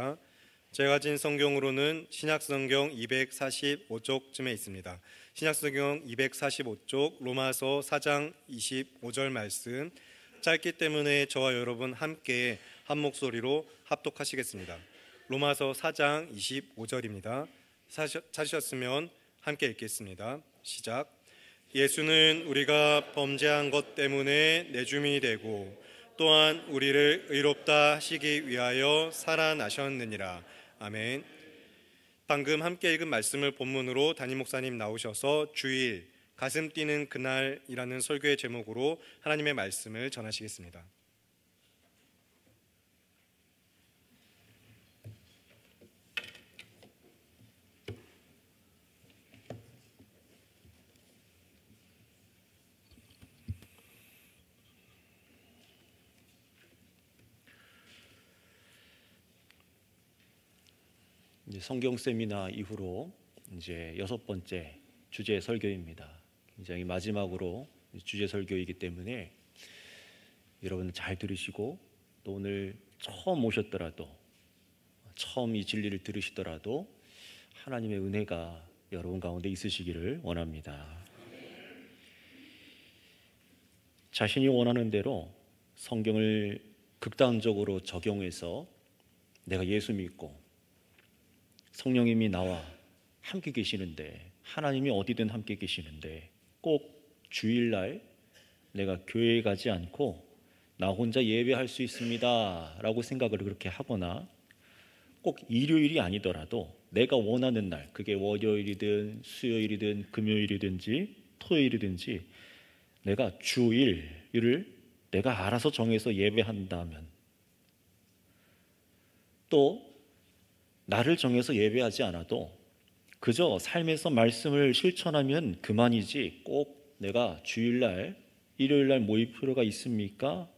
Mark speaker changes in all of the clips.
Speaker 1: 하겠습니다. 제가 가진 성경으로는 신약성경 245쪽쯤에 있습니다. 신약성경 245쪽 로마서 4장 25절 말씀, 짧기 때문에 저와 여러분 함께 한 목소리로 합독하시겠습니다. 로마서 4장 25절입니다. 찾으셨으면 함께 읽겠습니다. 시작. 예수는 우리가 범죄한 것 때문에 내줌이 되고 또한 우리를 의롭다 하시기 위하여 살아나셨느니라. 아멘. 방금 함께 읽은 말씀을 본문으로 담임 목사님 나오셔서 주일, 가슴 뛰는 그날이라는 설교의 제목으로 하나님의 말씀을 전하시겠습니다.
Speaker 2: 이제 성경 세미나 이후로 이제 6번째 주제 설교입니다. 굉장히 마지막으로 주제 설교이기 때문에 여러분 잘 들으시고, 또 오늘 처음 오셨더라도, 처음 이 진리를 들으시더라도 하나님의 은혜가 여러분 가운데 있으시기를 원합니다. 자신이 원하는 대로 성경을 극단적으로 적용해서 내가 예수 믿고 성령님이 나와 함께 계시는데, 하나님이 어디든 함께 계시는데 꼭 주일날 내가 교회에 가지 않고 나 혼자 예배할 수 있습니다 라고 생각을 그렇게 하거나, 꼭 일요일이 아니더라도 내가 원하는 날, 그게 월요일이든 수요일이든 금요일이든지 토요일이든지 내가 주일을 내가 알아서 정해서 예배한다면, 또 나를 정해서 예배하지 않아도 그저 삶에서 말씀을 실천하면 그만이지 꼭 내가 주일날, 일요일날 모일 필요가 있습니까?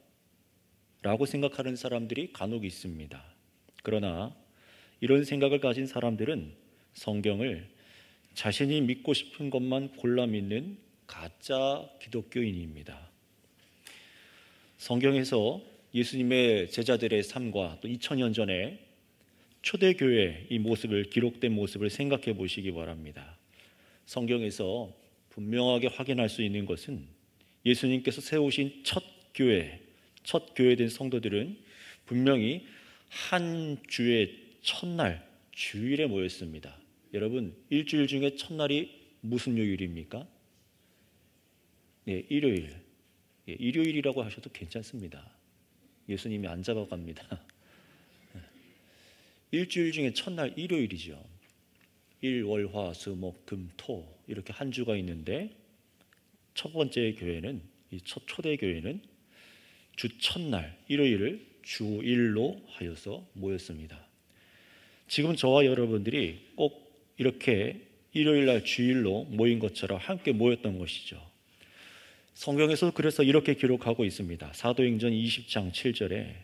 Speaker 2: 라고 생각하는 사람들이 간혹 있습니다. 그러나 이런 생각을 가진 사람들은 성경을 자신이 믿고 싶은 것만 골라 믿는 가짜 기독교인입니다. 성경에서 예수님의 제자들의 삶과 또 2000년 전에 초대교회 이 모습을, 기록된 모습을 생각해 보시기 바랍니다. 성경에서 분명하게 확인할 수 있는 것은 예수님께서 세우신 첫 교회된 성도들은 분명히 한 주의 첫날, 주일에 모였습니다. 여러분, 일주일 중에 첫날이 무슨 요일입니까? 네, 일요일. 일요일이라고 하셔도 괜찮습니다. 예수님이 안 잡아갑니다. 일주일 중에 첫날 일요일이죠. 일, 월, 화, 수, 목, 금, 토 이렇게 한 주가 있는데, 첫 번째 교회는, 이 초대 교회는 주 첫날 일요일을 주일로 하여서 모였습니다. 지금 저와 여러분들이 꼭 이렇게 일요일날 주일로 모인 것처럼 함께 모였던 것이죠. 성경에서 그래서 이렇게 기록하고 있습니다. 사도행전 20장 7절에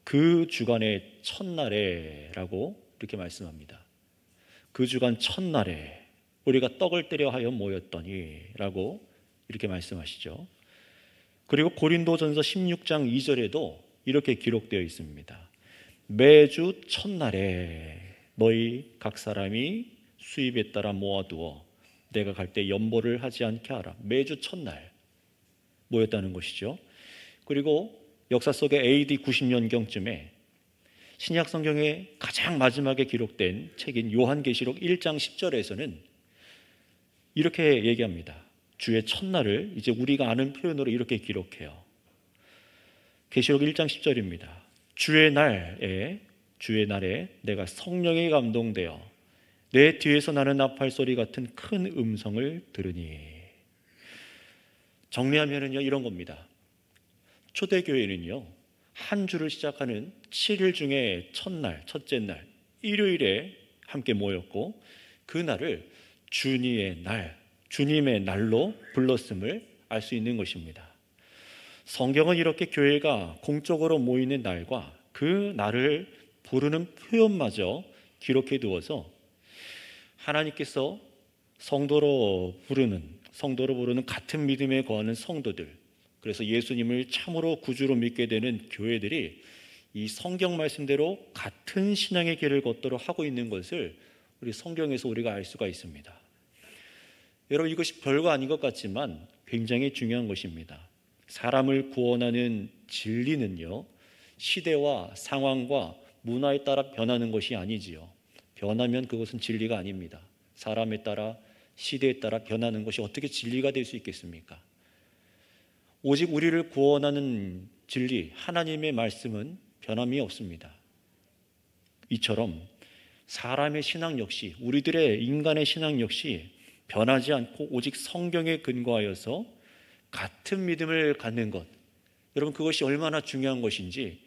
Speaker 2: 그 주간의 첫날에 라고 이렇게 말씀합니다. 그 주간 첫날에 우리가 떡을 떼려 하여 모였더니 라고 이렇게 말씀하시죠. 그리고 고린도전서 16장 2절에도 이렇게 기록되어 있습니다. 매주 첫날에 너희 각 사람이 수입에 따라 모아두어 내가 갈 때 연보를 하지 않게 하라. 매주 첫날 모였다는 것이죠. 그리고 역사 속에 AD 90년경쯤에 신약 성경의 가장 마지막에 기록된 책인 요한계시록 1장 10절에서는 이렇게 얘기합니다. 주의 첫날을 이제 우리가 아는 표현으로 이렇게 기록해요. 계시록 1장 10절입니다. 주의 날에 내가 성령에 감동되어 내 뒤에서 나는 나팔 소리 같은 큰 음성을 들으니. 정리하면은요, 이런 겁니다. 초대교회는요, 한 주를 시작하는 7일 중에 첫날, 첫째 날, 일요일에 함께 모였고, 그 날을 주님의 날로 불렀음을 알 수 있는 것입니다. 성경은 이렇게 교회가 공적으로 모이는 날과 그 날을 부르는 표현마저 기록해 두어서 하나님께서 성도로 부르는 같은 믿음에 거하는 성도들, 그래서 예수님을 참으로 구주로 믿게 되는 교회들이 이 성경 말씀대로 같은 신앙의 길을 걷도록 하고 있는 것을 우리 성경에서 우리가 알 수가 있습니다. 여러분, 이것이 별거 아닌 것 같지만 굉장히 중요한 것입니다. 사람을 구원하는 진리는요, 시대와 상황과 문화에 따라 변하는 것이 아니지요. 변하면 그것은 진리가 아닙니다. 사람에 따라, 시대에 따라 변하는 것이 어떻게 진리가 될 수 있겠습니까? 오직 우리를 구원하는 진리, 하나님의 말씀은 변함이 없습니다. 이처럼 사람의 신앙 역시, 우리들의 인간의 신앙 역시 변하지 않고 오직 성경에 근거하여서 같은 믿음을 갖는 것, 여러분, 그것이 얼마나 중요한 것인지,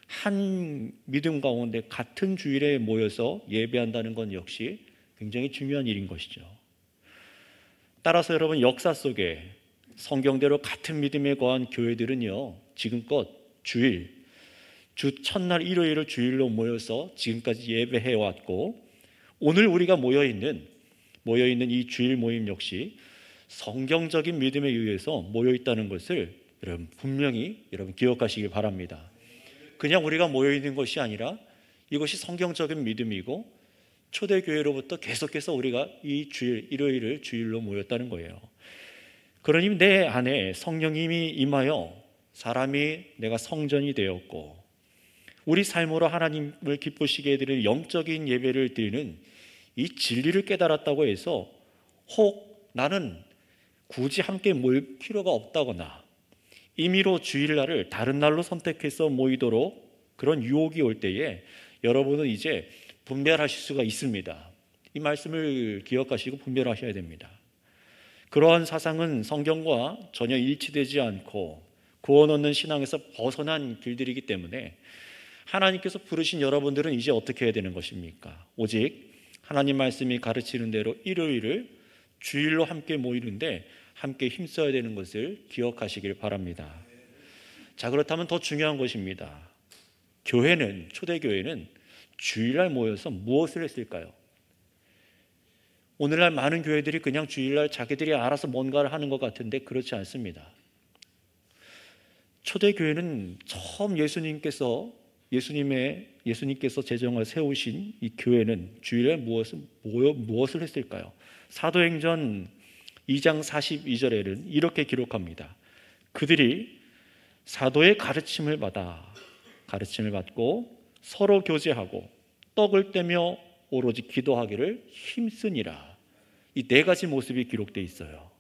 Speaker 2: 한 믿음 가운데 같은 주일에 모여서 예배한다는 건 역시 굉장히 중요한 일인 것이죠. 따라서 여러분, 역사 속에 성경대로 같은 믿음에 거한 교회들은요, 지금껏 주일, 주 첫날 일요일을 주일로 모여서 지금까지 예배해 왔고, 오늘 우리가 모여있는 이 주일 모임 역시 성경적인 믿음에 의해서 모여있다는 것을 여러분 분명히 기억하시길 바랍니다. 그냥 우리가 모여있는 것이 아니라 이것이 성경적인 믿음이고, 초대교회로부터 계속해서 우리가 이 주일, 일요일을 주일로 모였다는 거예요. 그러니 내 안에 성령님이 임하여 사람이 내가 성전이 되었고, 우리 삶으로 하나님을 기쁘시게 해드릴 영적인 예배를 드리는 이 진리를 깨달았다고 해서 혹 나는 굳이 함께 모일 필요가 없다거나 임의로 주일날을 다른 날로 선택해서 모이도록 그런 유혹이 올 때에 여러분은 이제 분별하실 수가 있습니다. 이 말씀을 기억하시고 분별하셔야 됩니다. 그러한 사상은 성경과 전혀 일치되지 않고 구원 얻는 신앙에서 벗어난 길들이기 때문에 하나님께서 부르신 여러분들은 이제 어떻게 해야 되는 것입니까? 오직 하나님 말씀이 가르치는 대로 일요일을 주일로 함께 모이는데 함께 힘써야 되는 것을 기억하시길 바랍니다. 자, 그렇다면 더 중요한 것입니다. 교회는, 초대교회는 주일날 모여서 무엇을 했을까요? 오늘날 많은 교회들이 그냥 주일날 자기들이 알아서 뭔가를 하는 것 같은데 그렇지 않습니다. 초대교회는 처음 예수님께서 제정을 세우신 이 교회는 주일에 무엇을 했을까요? 사도행전 2장 42절에는 이렇게 기록합니다. 그들이 사도의 가르침을 받고 서로 교제하고 떡을 떼며 오로지 기도하기를 힘쓰니라. 이 네 가지 모습이 기록되어 있어요.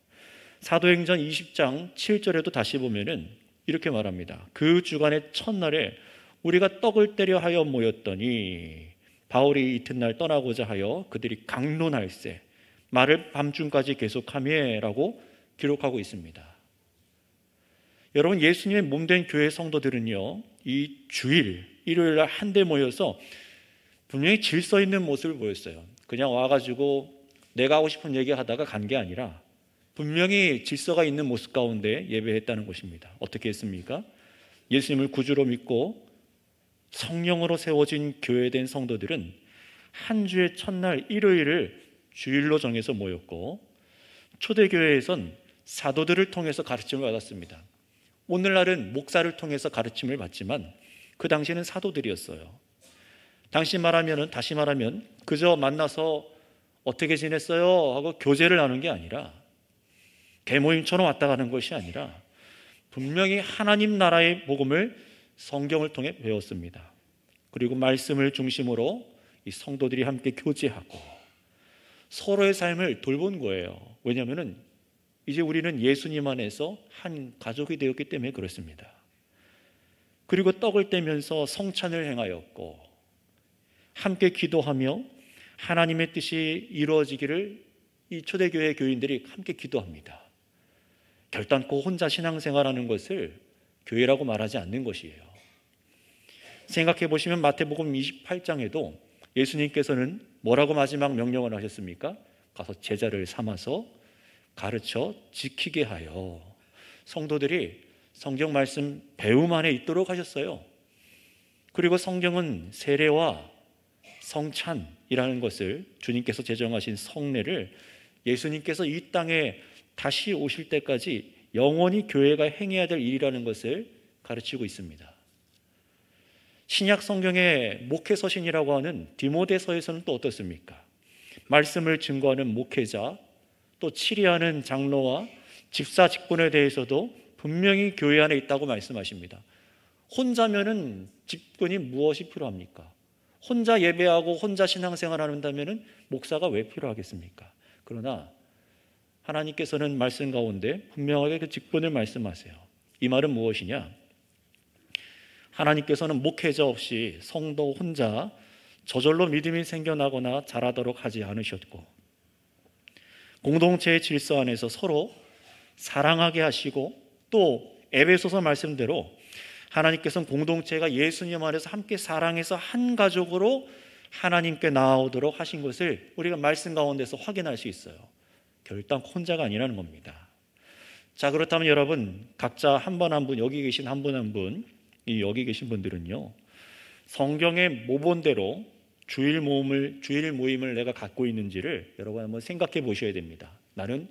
Speaker 2: 사도행전 20장 7절에도 다시 보면은 이렇게 말합니다. 그 주간의 첫날에 우리가 떡을 떼려 하여 모였더니 바울이 이튿날 떠나고자 하여 그들이 강론할세 말을 밤중까지 계속하며라고 기록하고 있습니다. 여러분, 예수님의 몸된 교회 성도들은요, 이 주일, 일요일날 한데 모여서 분명히 질서 있는 모습을 보였어요. 그냥 와가지고 내가 하고 싶은 얘기 하다가 간 게 아니라 분명히 질서가 있는 모습 가운데 예배했다는 것입니다. 어떻게 했습니까? 예수님을 구주로 믿고 성령으로 세워진 교회된 성도들은 한 주의 첫날 일요일을 주일로 정해서 모였고, 초대교회에선 사도들을 통해서 가르침을 받았습니다. 오늘날은 목사를 통해서 가르침을 받지만 그 당시에는 사도들이었어요. 다시 말하면 그저 만나서 어떻게 지냈어요? 하고 교제를 나눈 게 아니라, 대모임처럼 왔다 가는 것이 아니라 분명히 하나님 나라의 복음을 성경을 통해 배웠습니다. 그리고 말씀을 중심으로 이 성도들이 함께 교제하고 서로의 삶을 돌본 거예요. 왜냐하면 이제 우리는 예수님 안에서 한 가족이 되었기 때문에 그렇습니다. 그리고 떡을 떼면서 성찬을 행하였고, 함께 기도하며 하나님의 뜻이 이루어지기를 이 초대교회 교인들이 함께 기도합니다. 결단코 혼자 신앙생활하는 것을 교회라고 말하지 않는 것이에요. 생각해 보시면 마태복음 28장에도 예수님께서는 뭐라고 마지막 명령을 하셨습니까? 가서 제자를 삼아서 가르쳐 지키게 하여 성도들이 성경 말씀 배움 안에 있도록 하셨어요. 그리고 성경은 세례와 성찬이라는 것을, 주님께서 제정하신 성례를 예수님께서 이 땅에 다시 오실 때까지 영원히 교회가 행해야 될 일이라는 것을 가르치고 있습니다. 신약 성경의 목회 서신이라고 하는 디모데서에서는 또 어떻습니까? 말씀을 증거하는 목회자, 또 치리하는 장로와 집사 직분에 대해서도 분명히 교회 안에 있다고 말씀하십니다. 혼자면은 직분이 무엇이 필요합니까? 혼자 예배하고 혼자 신앙생활 한다면은 목사가 왜 필요하겠습니까? 그러나 하나님께서는 말씀 가운데 분명하게 그 직분을 말씀하세요. 이 말은 무엇이냐? 하나님께서는 목회자 없이 성도 혼자 저절로 믿음이 생겨나거나 자라도록 하지 않으셨고, 공동체의 질서 안에서 서로 사랑하게 하시고, 또 에베소서 말씀대로 하나님께서는 공동체가 예수님 안에서 함께 사랑해서 한 가족으로 하나님께 나아오도록 하신 것을 우리가 말씀 가운데서 확인할 수 있어요. 결단 혼자가 아니라는 겁니다. 자, 그렇다면 여러분 각자 한 분 한 분, 여기 계신 한 분 한 분, 여기 계신 분들은요, 성경의 모본대로 주일 모임을 내가 갖고 있는지를 여러분 한번 생각해 보셔야 됩니다. 나는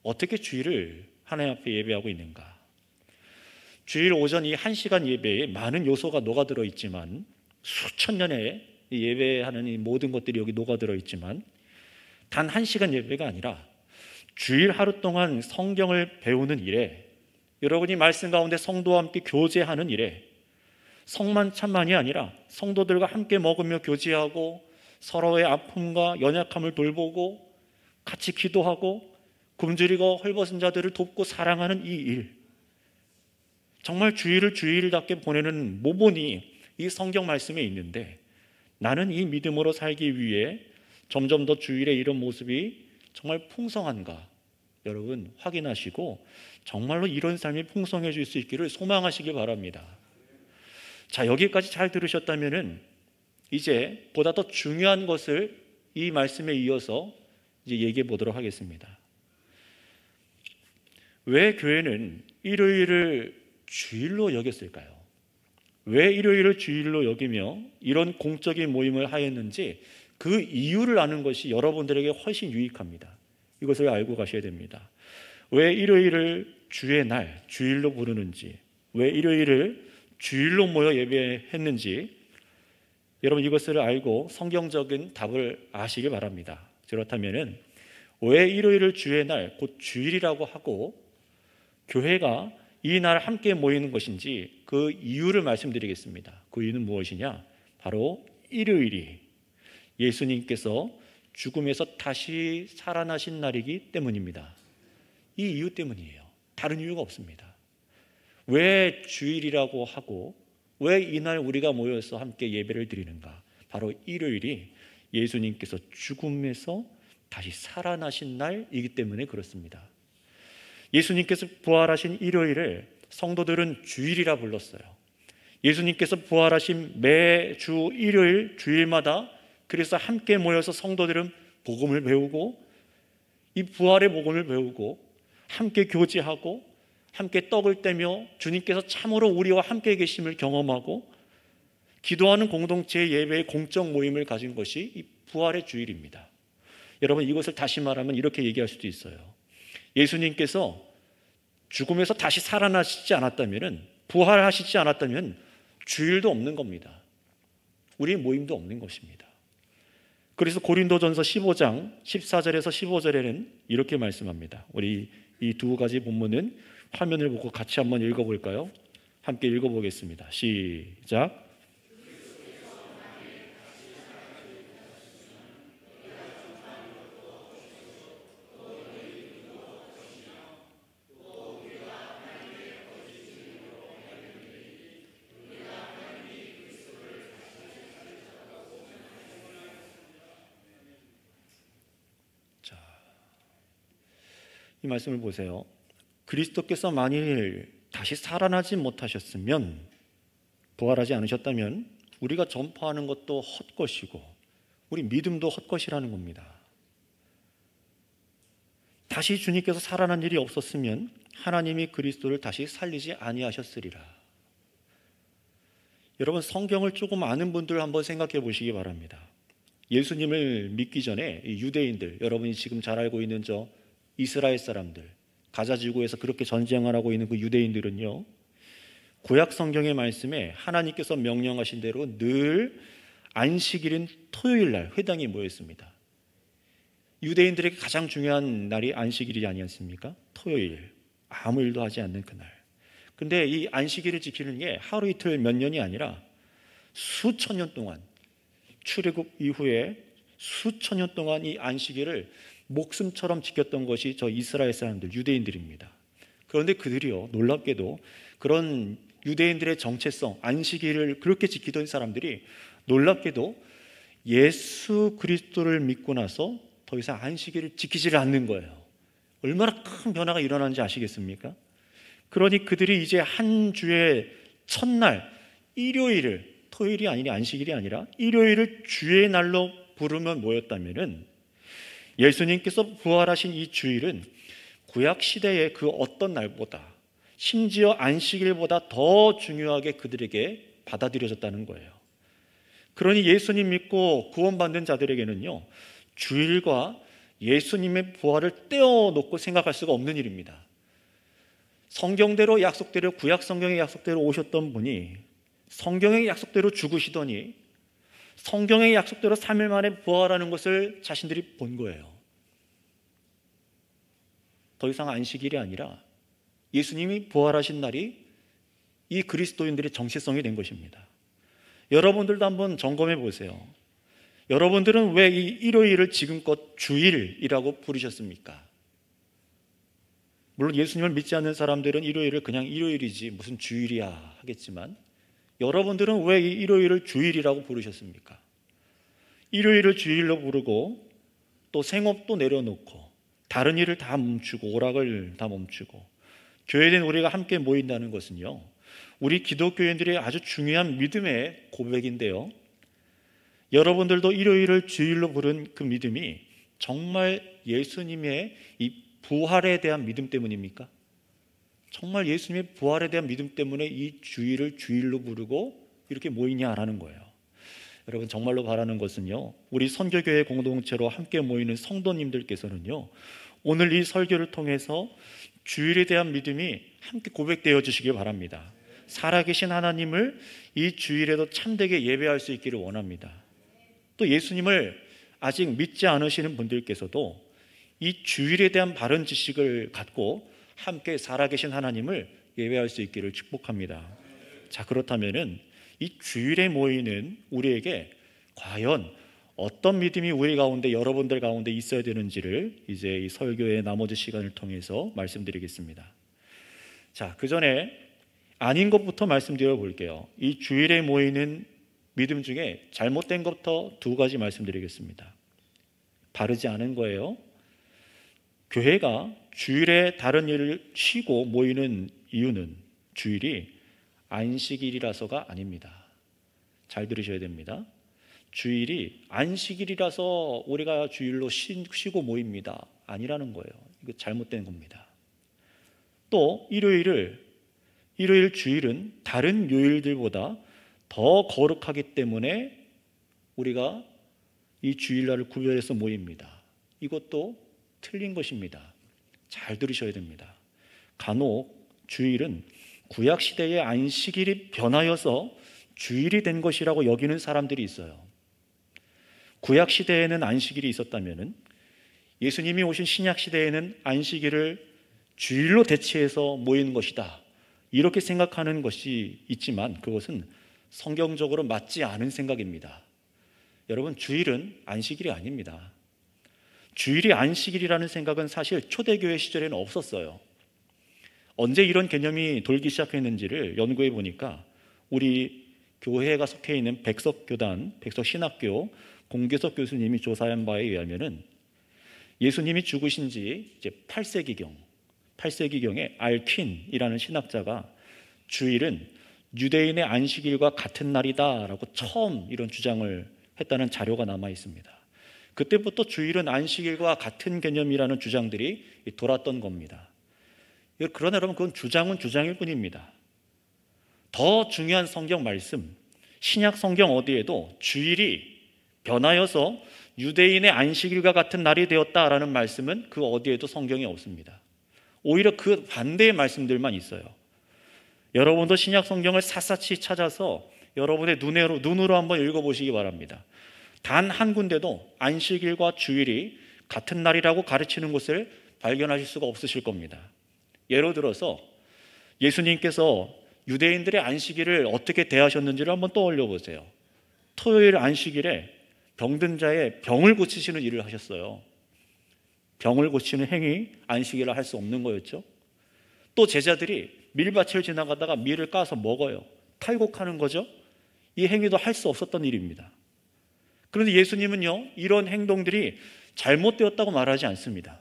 Speaker 2: 어떻게 주일을 하나님 앞에 예배하고 있는가? 주일 오전 이 1시간 예배에 많은 요소가 녹아들어 있지만, 수천 년의 예배하는 이 모든 것들이 여기 녹아들어 있지만, 단 1시간 예배가 아니라 주일 하루 동안 성경을 배우는 일에, 여러분이 말씀 가운데 성도와 함께 교제하는 일에, 성만찬만이 아니라 성도들과 함께 먹으며 교제하고 서로의 아픔과 연약함을 돌보고 같이 기도하고 굶주리고 헐벗은 자들을 돕고 사랑하는 이 일, 정말 주일을 주일답게 보내는 모본이 이 성경 말씀에 있는데, 나는 이 믿음으로 살기 위해 점점 더 주일의 이런 모습이 정말 풍성한가, 여러분 확인하시고 정말로 이런 삶이 풍성해질 수 있기를 소망하시기 바랍니다. 자, 여기까지 잘 들으셨다면은 이제 보다 더 중요한 것을 이 말씀에 이어서 이제 얘기해 보도록 하겠습니다. 왜 교회는 일요일을 주일로 여겼을까요? 왜 일요일을 주일로 여기며 이런 공적인 모임을 하였는지 그 이유를 아는 것이 여러분들에게 훨씬 유익합니다. 이것을 알고 가셔야 됩니다. 왜 일요일을 주의 날, 주일로 부르는지, 왜 일요일을 주일로 모여 예배했는지, 여러분 이것을 알고 성경적인 답을 아시길 바랍니다. 그렇다면 왜 일요일을 주의 날, 곧 주일이라고 하고 교회가 이 날 함께 모이는 것인지 그 이유를 말씀드리겠습니다. 그 이유는 무엇이냐? 바로 일요일이 예수님께서 죽음에서 다시 살아나신 날이기 때문입니다. 이 이유 때문이에요. 다른 이유가 없습니다. 왜 주일이라고 하고 왜 이날 우리가 모여서 함께 예배를 드리는가? 바로 일요일이 예수님께서 죽음에서 다시 살아나신 날이기 때문에 그렇습니다. 예수님께서 부활하신 일요일을 성도들은 주일이라 불렀어요. 예수님께서 부활하신 매주 일요일 주일마다 그래서 함께 모여서 성도들은 복음을 배우고, 이 부활의 복음을 배우고 함께 교제하고 함께 떡을 떼며 주님께서 참으로 우리와 함께 계심을 경험하고 기도하는 공동체의 예배의 공적 모임을 가진 것이 이 부활의 주일입니다. 여러분 이것을 다시 말하면 이렇게 얘기할 수도 있어요. 예수님께서 죽음에서 다시 살아나시지 않았다면, 부활하시지 않았다면 주일도 없는 겁니다. 우리 모임도 없는 것입니다. 그래서 고린도전서 15장 14절에서 15절에는 이렇게 말씀합니다. 우리 이 두 가지 본문은 화면을 보고 같이 한번 읽어볼까요? 함께 읽어보겠습니다. 시작. 이 말씀을 보세요. 그리스도께서 만일 다시 살아나지 못하셨으면, 부활하지 않으셨다면 우리가 전파하는 것도 헛것이고 우리 믿음도 헛것이라는 겁니다. 다시 주님께서 살아난 일이 없었으면 하나님이 그리스도를 다시 살리지 아니하셨으리라. 여러분 성경을 조금 아는 분들 한번 생각해 보시기 바랍니다. 예수님을 믿기 전에 유대인들, 여러분이 지금 잘 알고 있는 저 이스라엘 사람들, 가자 지구에서 그렇게 전쟁을 하고 있는 그 유대인들은요, 구약 성경의 말씀에 하나님께서 명령하신 대로 늘 안식일인 토요일 날 회당이 모였습니다. 유대인들에게 가장 중요한 날이 안식일이 아니었습니까? 토요일, 아무 일도 하지 않는 그날. 근데 이 안식일을 지키는 게 하루 이틀 몇 년이 아니라 수천 년 동안, 출애굽 이후에 수천 년 동안 이 안식일을 목숨처럼 지켰던 것이 저 이스라엘 사람들, 유대인들입니다. 그런데 그들이요, 놀랍게도 그런 유대인들의 정체성, 안식일을 그렇게 지키던 사람들이 놀랍게도 예수 그리스도를 믿고 나서 더 이상 안식일을 지키지를 않는 거예요. 얼마나 큰 변화가 일어나는지 아시겠습니까? 그러니 그들이 이제 한 주의 첫날 일요일을, 토요일이 아니라 안식일이 아니라 일요일을 주의 날로 부르면 뭐였다면은, 예수님께서 부활하신 이 주일은 구약 시대의 그 어떤 날보다, 심지어 안식일보다 더 중요하게 그들에게 받아들여졌다는 거예요. 그러니 예수님 믿고 구원받는 자들에게는요, 주일과 예수님의 부활을 떼어놓고 생각할 수가 없는 일입니다. 성경대로 약속대로, 구약 성경의 약속대로 오셨던 분이 성경의 약속대로 죽으시더니 성경의 약속대로 3일 만에 부활하는 것을 자신들이 본 거예요. 더 이상 안식일이 아니라 예수님이 부활하신 날이 이 그리스도인들의 정체성이 된 것입니다. 여러분들도 한번 점검해 보세요. 여러분들은 왜 이 일요일을 지금껏 주일이라고 부르셨습니까? 물론 예수님을 믿지 않는 사람들은 일요일을 그냥 일요일이지 무슨 주일이야 하겠지만, 여러분들은 왜 이 일요일을 주일이라고 부르셨습니까? 일요일을 주일로 부르고 또 생업도 내려놓고 다른 일을 다 멈추고 오락을 다 멈추고 교회된 우리가 함께 모인다는 것은요, 우리 기독교인들의 아주 중요한 믿음의 고백인데요, 여러분들도 일요일을 주일로 부른 그 믿음이 정말 예수님의 이 부활에 대한 믿음 때문입니까? 정말 예수님의 부활에 대한 믿음 때문에 이 주일을 주일로 부르고 이렇게 모이냐라는 거예요. 여러분, 정말로 바라는 것은요, 우리 선교교회 공동체로 함께 모이는 성도님들께서는요, 오늘 이 설교를 통해서 주일에 대한 믿음이 함께 고백되어 주시길 바랍니다. 살아계신 하나님을 이 주일에도 참되게 예배할 수 있기를 원합니다. 또 예수님을 아직 믿지 않으시는 분들께서도 이 주일에 대한 바른 지식을 갖고 함께 살아계신 하나님을 예배할 수 있기를 축복합니다. 자, 그렇다면은 이 주일에 모이는 우리에게 과연 어떤 믿음이 우리 가운데, 여러분들 가운데 있어야 되는지를 이제 이 설교의 나머지 시간을 통해서 말씀드리겠습니다. 자, 그 전에 아닌 것부터 말씀드려 볼게요. 이 주일에 모이는 믿음 중에 잘못된 것부터 두 가지 말씀드리겠습니다. 바르지 않은 거예요. 교회가 주일에 다른 일을 쉬고 모이는 이유는 주일이 안식일이라서가 아닙니다. 잘 들으셔야 됩니다. 주일이 안식일이라서 우리가 주일로 쉬고 모입니다. 아니라는 거예요. 이거 잘못된 겁니다. 또 일요일 주일은 다른 요일들보다 더 거룩하기 때문에 우리가 이 주일날을 구별해서 모입니다. 이것도 틀린 것입니다. 잘 들으셔야 됩니다. 간혹 주일은 구약시대의 안식일이 변하여서 주일이 된 것이라고 여기는 사람들이 있어요. 구약시대에는 안식일이 있었다면 예수님이 오신 신약시대에는 안식일을 주일로 대체해서 모이는 것이다, 이렇게 생각하는 것이 있지만 그것은 성경적으로 맞지 않은 생각입니다. 여러분, 주일은 안식일이 아닙니다. 주일이 안식일이라는 생각은 사실 초대교회 시절에는 없었어요. 언제 이런 개념이 돌기 시작했는지를 연구해 보니까 우리 교회가 속해 있는 백석교단, 백석신학교 공교섭 교수님이 조사한 바에 의하면은 예수님이 죽으신 지 이제 8세기경에 알퀸이라는 신학자가 주일은 유대인의 안식일과 같은 날이다라고 처음 이런 주장을 했다는 자료가 남아 있습니다. 그때부터 주일은 안식일과 같은 개념이라는 주장들이 돌았던 겁니다. 그러나 여러분, 그건 주장은 주장일 뿐입니다. 더 중요한 성경 말씀, 신약 성경 어디에도 주일이 변하여서 유대인의 안식일과 같은 날이 되었다라는 말씀은 그 어디에도 성경에 없습니다. 오히려 그 반대의 말씀들만 있어요. 여러분도 신약 성경을 샅샅이 찾아서 여러분의 눈으로 한번 읽어보시기 바랍니다. 단 한 군데도 안식일과 주일이 같은 날이라고 가르치는 곳을 발견하실 수가 없으실 겁니다. 예를 들어서 예수님께서 유대인들의 안식일을 어떻게 대하셨는지를 한번 떠올려 보세요. 토요일 안식일에 병든 자의 병을 고치시는 일을 하셨어요. 병을 고치는 행위, 안식일을 할 수 없는 거였죠. 또 제자들이 밀밭을 지나가다가 밀을 까서 먹어요. 탈곡하는 거죠. 이 행위도 할 수 없었던 일입니다. 그런데 예수님은요, 이런 행동들이 잘못되었다고 말하지 않습니다.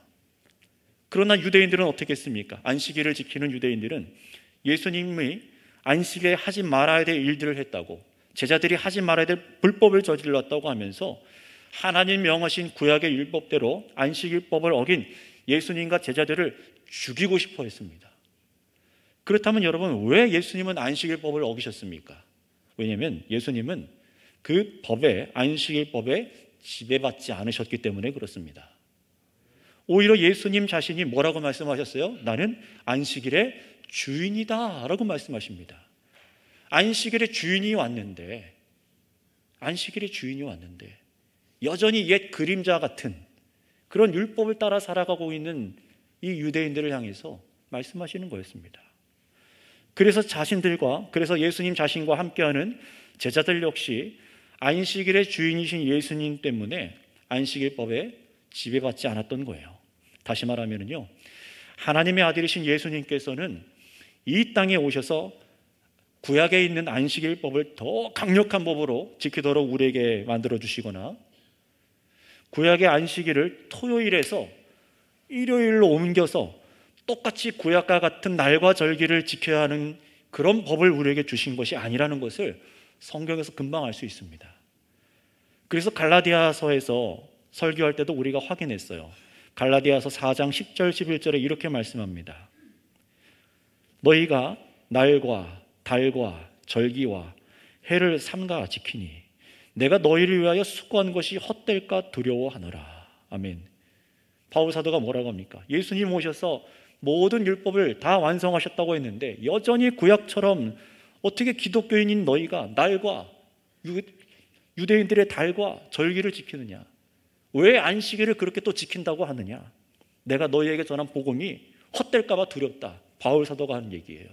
Speaker 2: 그러나 유대인들은 어떻게 했습니까? 안식일을 지키는 유대인들은 예수님이 안식일에 하지 말아야 될 일들을 했다고, 제자들이 하지 말아야 될 불법을 저질렀다고 하면서 하나님 명하신 구약의 율법대로 안식일법을 어긴 예수님과 제자들을 죽이고 싶어 했습니다. 그렇다면 여러분, 왜 예수님은 안식일법을 어기셨습니까? 왜냐하면 예수님은 그 법에, 안식일법에 지배받지 않으셨기 때문에 그렇습니다. 오히려 예수님 자신이 뭐라고 말씀하셨어요? 나는 안식일의 주인이다 라고 말씀하십니다. 안식일의 주인이 왔는데 여전히 옛 그림자 같은 그런 율법을 따라 살아가고 있는 이 유대인들을 향해서 말씀하시는 거였습니다. 그래서 예수님 자신과 함께하는 제자들 역시 안식일의 주인이신 예수님 때문에 안식일법에 지배받지 않았던 거예요. 다시 말하면요, 하나님의 아들이신 예수님께서는 이 땅에 오셔서 구약에 있는 안식일법을 더 강력한 법으로 지키도록 우리에게 만들어 주시거나, 구약의 안식일을 토요일에서 일요일로 옮겨서 똑같이 구약과 같은 날과 절기를 지켜야 하는 그런 법을 우리에게 주신 것이 아니라는 것을 성경에서 금방 알 수 있습니다. 그래서 갈라디아서에서 설교할 때도 우리가 확인했어요. 갈라디아서 4장 10절 11절에 이렇게 말씀합니다. 너희가 날과 달과 절기와 해를 삼가 지키니 내가 너희를 위하여 수고한 것이 헛될까 두려워하노라. 아멘. 바울 사도가 뭐라고 합니까? 예수님 오셔서 모든 율법을 다 완성하셨다고 했는데 여전히 구약처럼 어떻게 기독교인인 너희가 날과 유대인들의 달과 절기를 지키느냐? 왜 안식일을 그렇게 또 지킨다고 하느냐? 내가 너희에게 전한 복음이 헛될까 봐 두렵다. 바울 사도가 하는 얘기예요.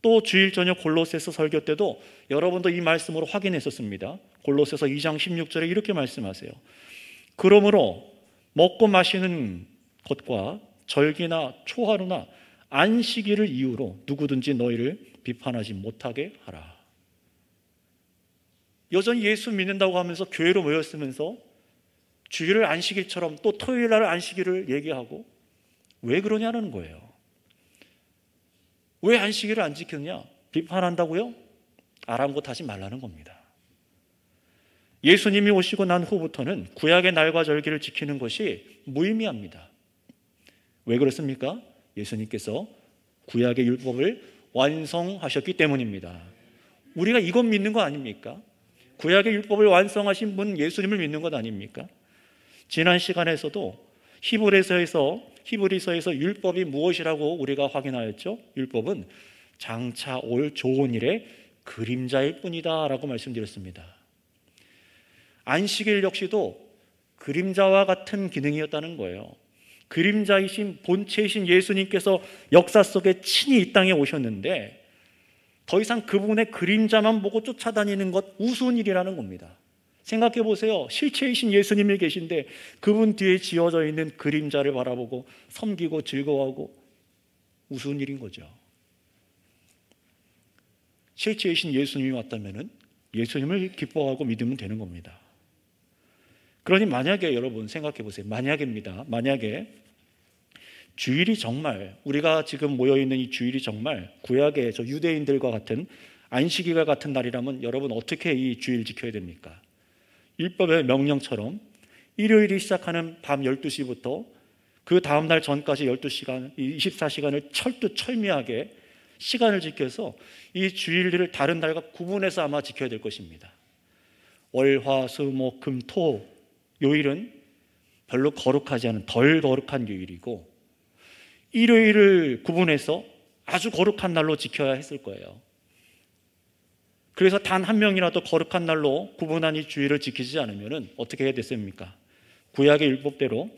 Speaker 2: 또 주일 저녁 골로새서 설교 때도 여러분도 이 말씀으로 확인했었습니다. 골로새서 2장 16절에 이렇게 말씀하세요. 그러므로 먹고 마시는 것과 절기나 초하루나 안식일을 이유로 누구든지 너희를 비판하지 못하게 하라. 여전히 예수 믿는다고 하면서 교회로 모였으면서 주일을 안식일처럼 또 토요일 날 안식일을 얘기하고 왜 그러냐는 거예요. 왜 안식일을 안 지켰냐? 비판한다고요? 아랑곳하지 말라는 겁니다. 예수님이 오시고 난 후부터는 구약의 날과 절기를 지키는 것이 무의미합니다. 왜 그렇습니까? 예수님께서 구약의 율법을 완성하셨기 때문입니다. 우리가 이것 믿는 거 아닙니까? 구약의 율법을 완성하신 분 예수님을 믿는 것 아닙니까? 지난 시간에서도 히브리서에서 율법이 무엇이라고 우리가 확인하였죠? 율법은 장차 올 좋은 일의 그림자일 뿐이다 라고 말씀드렸습니다. 안식일 역시도 그림자와 같은 기능이었다는 거예요. 그림자이신 본체이신 예수님께서 역사 속에 친히 이 땅에 오셨는데 더 이상 그분의 그림자만 보고 쫓아다니는 것 우스운 일이라는 겁니다. 생각해 보세요. 실체이신 예수님이 계신데 그분 뒤에 지어져 있는 그림자를 바라보고 섬기고 즐거워하고 우스운 일인 거죠. 실체이신 예수님이 왔다면 예수님을 기뻐하고 믿으면 되는 겁니다. 그러니 만약에 여러분 생각해 보세요. 만약에 주일이 정말 우리가 지금 모여있는 이 주일이 정말 구약의 저 유대인들과 같은 안식일과 같은 날이라면 여러분 어떻게 이 주일 지켜야 됩니까? 율법의 명령처럼 일요일이 시작하는 밤 12시부터 그 다음날 전까지 12시간, 24시간을 철두철미하게 시간을 지켜서 이 주일들을 다른 날과 구분해서 아마 지켜야 될 것입니다. 월, 화, 수, 목, 금, 토 요일은 별로 거룩하지 않은 덜 거룩한 요일이고 일요일을 구분해서 아주 거룩한 날로 지켜야 했을 거예요. 그래서 단 한 명이라도 거룩한 날로 구분한 이 주일을 지키지 않으면 어떻게 해야 됐습니까? 구약의 율법대로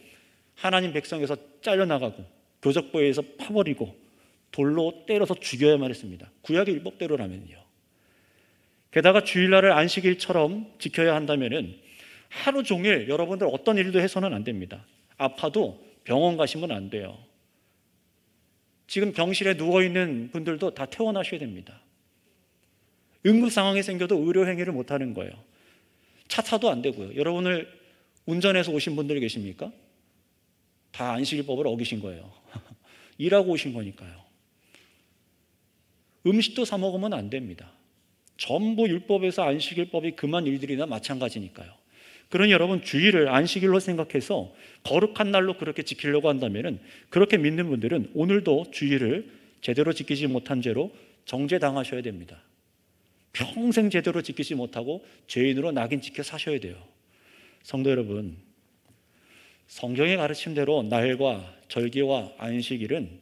Speaker 2: 하나님 백성에서 잘려나가고 교적부에서 파버리고 돌로 때려서 죽여야만 했습니다. 구약의 율법대로라면요. 게다가 주일날을 안식일처럼 지켜야 한다면 하루 종일 여러분들 어떤 일도 해서는 안 됩니다. 아파도 병원 가시면 안 돼요. 지금 병실에 누워있는 분들도 다 퇴원하셔야 됩니다. 응급 상황이 생겨도 의료 행위를 못하는 거예요. 차 타도 안 되고요. 여러분을 운전해서 오신 분들 계십니까? 다 안식일법을 어기신 거예요. 일하고 오신 거니까요. 음식도 사 먹으면 안 됩니다. 전부 율법에서 안식일법이 금한 일들이나 마찬가지니까요. 그러니 여러분 주일을 안식일로 생각해서 거룩한 날로 그렇게 지키려고 한다면 그렇게 믿는 분들은 오늘도 주일을 제대로 지키지 못한 죄로 정죄당하셔야 됩니다. 평생 제대로 지키지 못하고 죄인으로 낙인 찍혀 사셔야 돼요. 성도 여러분, 성경의 가르침대로 날과 절기와 안식일은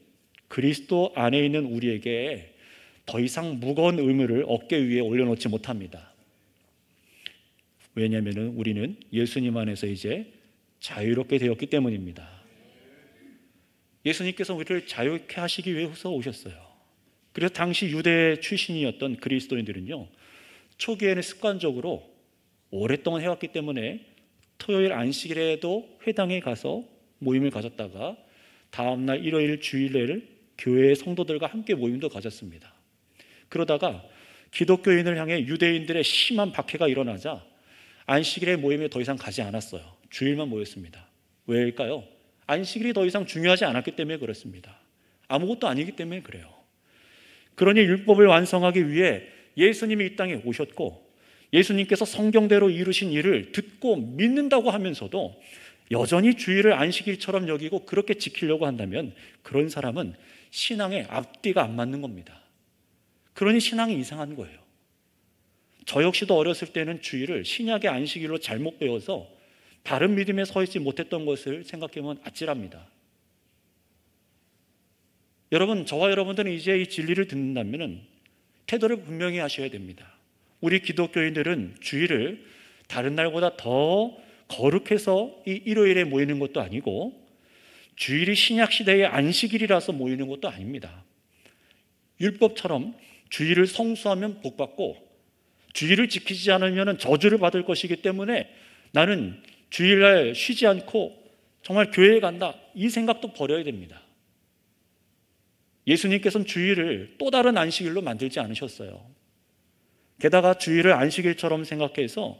Speaker 2: 그리스도 안에 있는 우리에게 더 이상 무거운 의무를 어깨 위에 올려놓지 못합니다. 왜냐하면 우리는 예수님 안에서 이제 자유롭게 되었기 때문입니다. 예수님께서 우리를 자유케 하시기 위해서 오셨어요. 그래서 당시 유대 출신이었던 그리스도인들은요, 초기에는 습관적으로 오랫동안 해왔기 때문에 토요일 안식일에도 회당에 가서 모임을 가졌다가 다음날 일요일 주일을 교회의 성도들과 함께 모임도 가졌습니다. 그러다가 기독교인을 향해 유대인들의 심한 박해가 일어나자 안식일의 모임에 더 이상 가지 않았어요. 주일만 모였습니다. 왜일까요? 안식일이 더 이상 중요하지 않았기 때문에 그렇습니다. 아무것도 아니기 때문에 그래요. 그러니 율법을 완성하기 위해 예수님이 이 땅에 오셨고 예수님께서 성경대로 이루신 일을 듣고 믿는다고 하면서도 여전히 주일을 안식일처럼 여기고 그렇게 지키려고 한다면 그런 사람은 신앙의 앞뒤가 안 맞는 겁니다. 그러니 신앙이 이상한 거예요. 저 역시도 어렸을 때는 주일을 신약의 안식일로 잘못 배워서 바른 믿음에 서 있지 못했던 것을 생각해보면 아찔합니다. 여러분, 저와 여러분들은 이제 이 진리를 듣는다면 태도를 분명히 하셔야 됩니다. 우리 기독교인들은 주일을 다른 날보다 더 거룩해서 이 일요일에 모이는 것도 아니고 주일이 신약시대의 안식일이라서 모이는 것도 아닙니다. 율법처럼 주일을 성수하면 복받고 주일을 지키지 않으면 저주를 받을 것이기 때문에 나는 주일날 쉬지 않고 정말 교회에 간다, 이 생각도 버려야 됩니다. 예수님께서는 주일을 또 다른 안식일로 만들지 않으셨어요. 게다가 주일을 안식일처럼 생각해서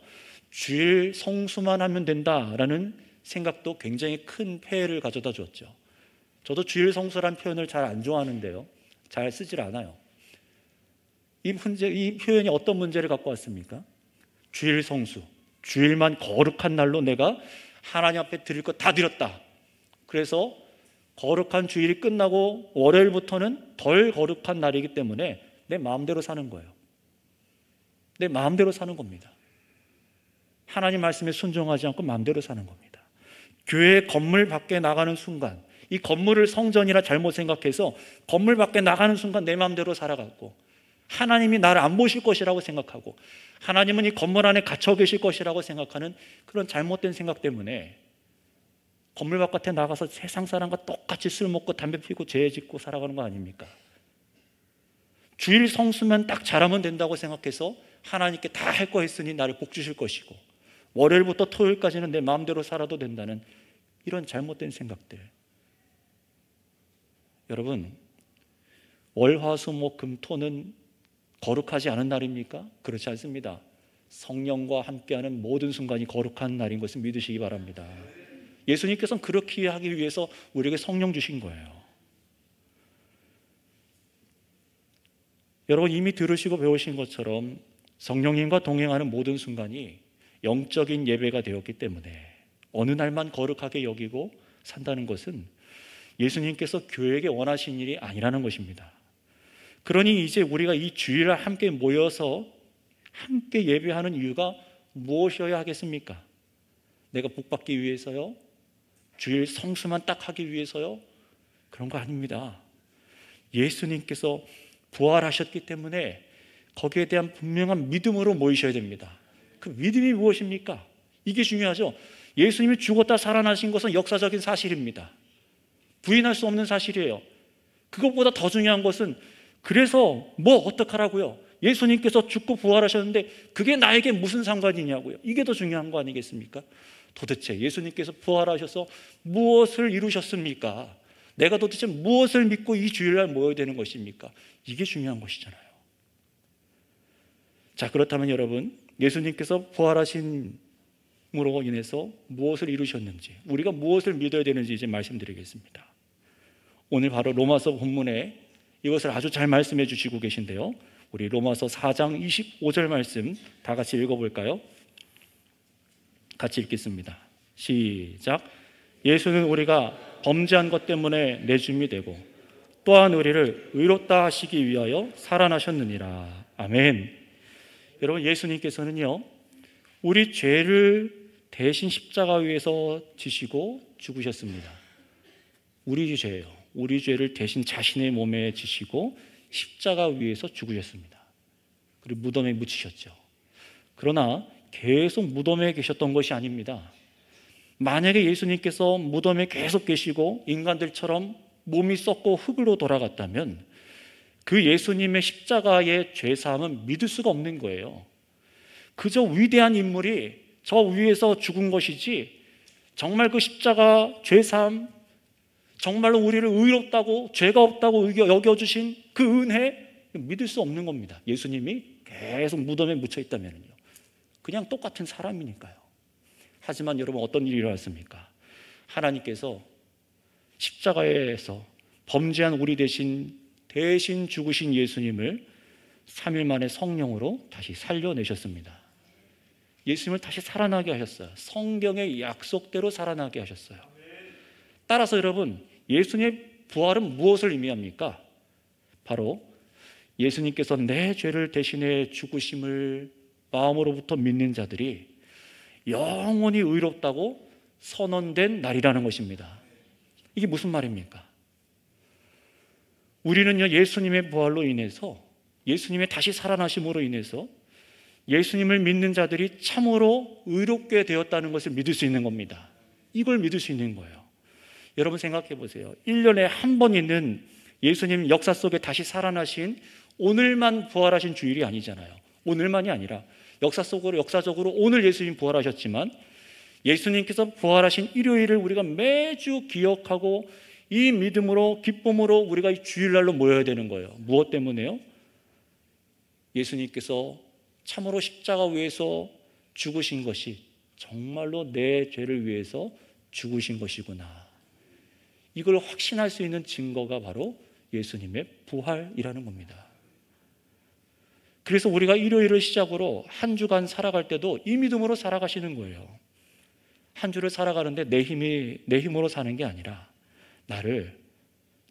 Speaker 2: 주일 성수만 하면 된다라는 생각도 굉장히 큰 폐해를 가져다 주었죠. 저도 주일 성수라는 표현을 잘 안 좋아하는데요, 잘 쓰질 않아요. 이 표현이 어떤 문제를 갖고 왔습니까? 주일 성수, 주일만 거룩한 날로 내가 하나님 앞에 드릴 것 다 드렸다. 그래서 거룩한 주일이 끝나고 월요일부터는 덜 거룩한 날이기 때문에 내 마음대로 사는 거예요. 내 마음대로 사는 겁니다. 하나님 말씀에 순종하지 않고 마음대로 사는 겁니다. 교회 건물 밖에 나가는 순간, 이 건물을 성전이라 잘못 생각해서 건물 밖에 나가는 순간 내 마음대로 살아갔고, 하나님이 나를 안 보실 것이라고 생각하고 하나님은 이 건물 안에 갇혀 계실 것이라고 생각하는 그런 잘못된 생각 때문에 건물 바깥에 나가서 세상 사람과 똑같이 술 먹고 담배 피우고 죄 짓고 살아가는 거 아닙니까? 주일 성수만 딱 잘하면 된다고 생각해서 하나님께 다 할 거 했으니 나를 복 주실 것이고 월요일부터 토요일까지는 내 마음대로 살아도 된다는 이런 잘못된 생각들. 여러분, 월, 화, 수, 목, 금, 토는 거룩하지 않은 날입니까? 그렇지 않습니다. 성령과 함께하는 모든 순간이 거룩한 날인 것을 믿으시기 바랍니다. 예수님께서는 그렇게 하기 위해서 우리에게 성령 주신 거예요. 여러분, 이미 들으시고 배우신 것처럼 성령님과 동행하는 모든 순간이 영적인 예배가 되었기 때문에 어느 날만 거룩하게 여기고 산다는 것은 예수님께서 교회에게 원하신 일이 아니라는 것입니다. 그러니 이제 우리가 이 주일을 함께 모여서 함께 예배하는 이유가 무엇이어야 하겠습니까? 내가 복받기 위해서요? 주일 성수만 딱 하기 위해서요? 그런 거 아닙니다. 예수님께서 부활하셨기 때문에 거기에 대한 분명한 믿음으로 모이셔야 됩니다. 그 믿음이 무엇입니까? 이게 중요하죠. 예수님이 죽었다 살아나신 것은 역사적인 사실입니다. 부인할 수 없는 사실이에요. 그것보다 더 중요한 것은 그래서 뭐 어떡하라고요? 예수님께서 죽고 부활하셨는데 그게 나에게 무슨 상관이냐고요. 이게 더 중요한 거 아니겠습니까? 도대체 예수님께서 부활하셔서 무엇을 이루셨습니까? 내가 도대체 무엇을 믿고 이 주일날 모여야 되는 것입니까? 이게 중요한 것이잖아요. 자, 그렇다면 여러분, 예수님께서 부활하심으로 인해서 무엇을 이루셨는지, 우리가 무엇을 믿어야 되는지 이제 말씀드리겠습니다. 오늘 바로 로마서 본문에 이것을 아주 잘 말씀해 주시고 계신데요. 우리 로마서 4장 25절 말씀 다 같이 읽어볼까요? 같이 읽겠습니다. 시작. 예수는 우리가 범죄한 것 때문에 내줌이 되고 또한 우리를 의롭다 하시기 위하여 살아나셨느니라. 아멘. 여러분, 예수님께서는요, 우리 죄를 대신 십자가 위에서 지시고 죽으셨습니다. 우리 죄예요. 우리 죄를 대신 자신의 몸에 지시고 십자가 위에서 죽으셨습니다. 그리고 무덤에 묻히셨죠. 그러나 계속 무덤에 계셨던 것이 아닙니다. 만약에 예수님께서 무덤에 계속 계시고 인간들처럼 몸이 썩고 흙으로 돌아갔다면 그 예수님의 십자가의 죄사함은 믿을 수가 없는 거예요. 그저 위대한 인물이 저 위에서 죽은 것이지 정말 그 십자가 죄사함, 정말로 우리를 의롭다고 죄가 없다고 여겨주신 그 은혜 믿을 수 없는 겁니다. 예수님이 계속 무덤에 묻혀 있다면요. 그냥 똑같은 사람이니까요. 하지만 여러분, 어떤 일이 일어났습니까? 하나님께서 십자가에서 범죄한 우리 대신 죽으신 예수님을 3일 만에 성령으로 다시 살려내셨습니다. 예수님을 다시 살아나게 하셨어요. 성경의 약속대로 살아나게 하셨어요. 따라서 여러분, 예수님의 부활은 무엇을 의미합니까? 바로 예수님께서 내 죄를 대신해 죽으심을 마음으로부터 믿는 자들이 영원히 의롭다고 선언된 날이라는 것입니다. 이게 무슨 말입니까? 우리는요, 예수님의 부활로 인해서, 예수님의 다시 살아나심으로 인해서 예수님을 믿는 자들이 참으로 의롭게 되었다는 것을 믿을 수 있는 겁니다. 이걸 믿을 수 있는 거예요. 여러분 생각해 보세요. 1년에 한 번 있는 예수님 역사 속에 다시 살아나신 오늘만 부활하신 주일이 아니잖아요. 오늘만이 아니라 역사적으로 오늘 예수님 부활하셨지만 예수님께서 부활하신 일요일을 우리가 매주 기억하고 이 믿음으로 기쁨으로 우리가 이 주일날로 모여야 되는 거예요. 무엇 때문에요? 예수님께서 참으로 십자가 위에서 죽으신 것이 정말로 내 죄를 위해서 죽으신 것이구나. 이걸 확신할 수 있는 증거가 바로 예수님의 부활이라는 겁니다. 그래서 우리가 일요일을 시작으로 한 주간 살아갈 때도 이 믿음으로 살아가시는 거예요. 한 주를 살아가는데 내 힘으로 사는 게 아니라 나를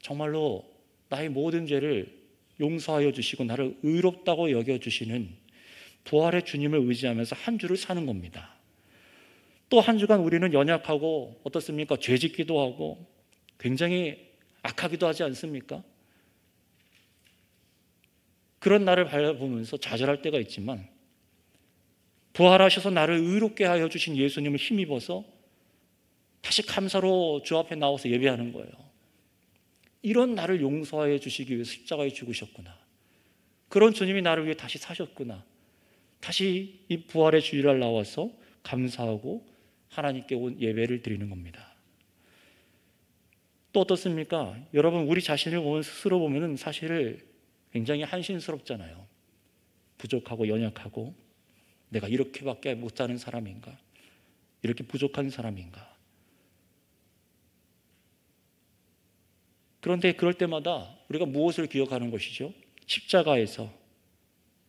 Speaker 2: 정말로 나의 모든 죄를 용서하여 주시고 나를 의롭다고 여겨주시는 부활의 주님을 의지하면서 한 주를 사는 겁니다. 또 한 주간 우리는 연약하고 어떻습니까? 죄짓기도 하고 굉장히 악하기도 하지 않습니까? 그런 나를 바라보면서 좌절할 때가 있지만 부활하셔서 나를 의롭게 하여 주신 예수님을 힘입어서 다시 감사로 주 앞에 나와서 예배하는 거예요. 이런 나를 용서하여 주시기 위해서 십자가에 죽으셨구나. 그런 주님이 나를 위해 다시 사셨구나. 다시 이 부활의 주일날 나와서 감사하고 하나님께 온 예배를 드리는 겁니다. 또 어떻습니까? 여러분, 우리 자신을 보면 스스로 보면 사실 굉장히 한심스럽잖아요. 부족하고 연약하고 내가 이렇게밖에 못 사는 사람인가? 이렇게 부족한 사람인가? 그런데 그럴 때마다 우리가 무엇을 기억하는 것이죠? 십자가에서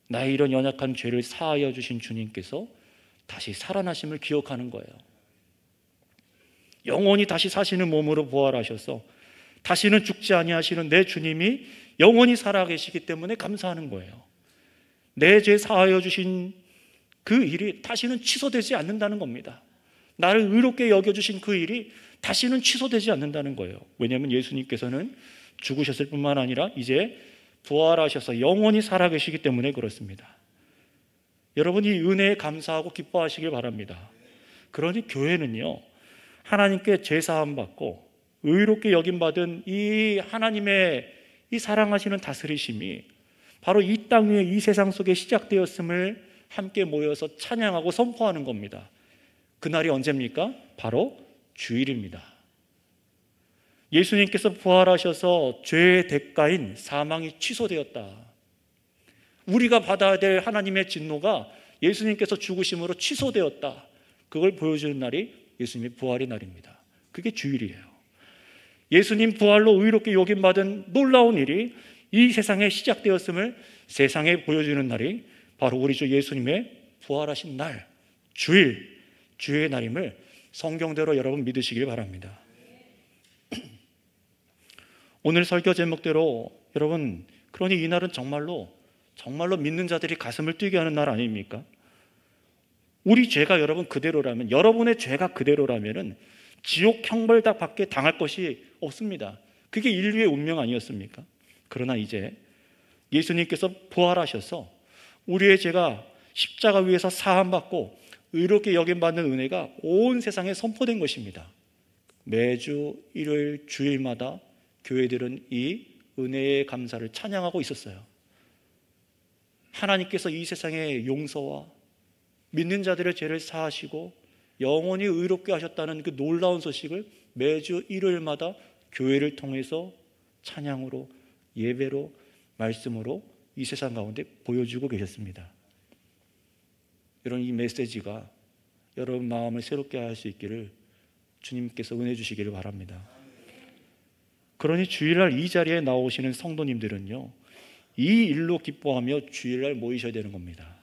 Speaker 2: 나의 이런 연약한 죄를 사하여 주신 주님께서 다시 살아나심을 기억하는 거예요. 영원히 다시 사시는 몸으로 부활하셔서 다시는 죽지 아니하시는 내 주님이 영원히 살아계시기 때문에 감사하는 거예요. 내 죄 사하여 주신 그 일이 다시는 취소되지 않는다는 겁니다. 나를 의롭게 여겨주신 그 일이 다시는 취소되지 않는다는 거예요. 왜냐하면 예수님께서는 죽으셨을 뿐만 아니라 이제 부활하셔서 영원히 살아계시기 때문에 그렇습니다. 여러분이 은혜에 감사하고 기뻐하시길 바랍니다. 그러니 교회는요, 하나님께 제사함 받고 의롭게 여김받은 이 하나님의 이 사랑하시는 다스리심이 바로 이 땅 위에 이 세상 속에 시작되었음을 함께 모여서 찬양하고 선포하는 겁니다. 그날이 언제입니까? 바로 주일입니다. 예수님께서 부활하셔서 죄의 대가인 사망이 취소되었다. 우리가 받아야 될 하나님의 진노가 예수님께서 죽으심으로 취소되었다. 그걸 보여주는 날이 예수님의 부활의 날입니다. 그게 주일이에요. 예수님 부활로 의롭게 여김받은 놀라운 일이 이 세상에 시작되었음을 세상에 보여주는 날이 바로 우리 주 예수님의 부활하신 날, 주일, 주의 날임을 성경대로 여러분 믿으시길 바랍니다. 오늘 설교 제목대로 여러분, 그러니 이 날은 정말로 믿는 자들이 가슴을 뛰게 하는 날 아닙니까? 우리 죄가 여러분 그대로라면, 여러분의 죄가 그대로라면은 지옥 형벌 다 밖에 당할 것이 없습니다. 그게 인류의 운명 아니었습니까? 그러나 이제 예수님께서 부활하셔서 우리의 죄가 십자가 위에서 사함받고 의롭게 여김받는 은혜가 온 세상에 선포된 것입니다. 매주 일요일 주일마다 교회들은 이 은혜의 감사를 찬양하고 있었어요. 하나님께서 이 세상의 용서와 믿는 자들의 죄를 사하시고 영원히 의롭게 하셨다는 그 놀라운 소식을 매주 일요일마다 교회를 통해서 찬양으로, 예배로, 말씀으로 이 세상 가운데 보여주고 계셨습니다. 여러분, 이 메시지가 여러분 마음을 새롭게 할 수 있기를 주님께서 은혜 주시기를 바랍니다. 그러니 주일날 이 자리에 나오시는 성도님들은요, 이 일로 기뻐하며 주일날 모이셔야 되는 겁니다.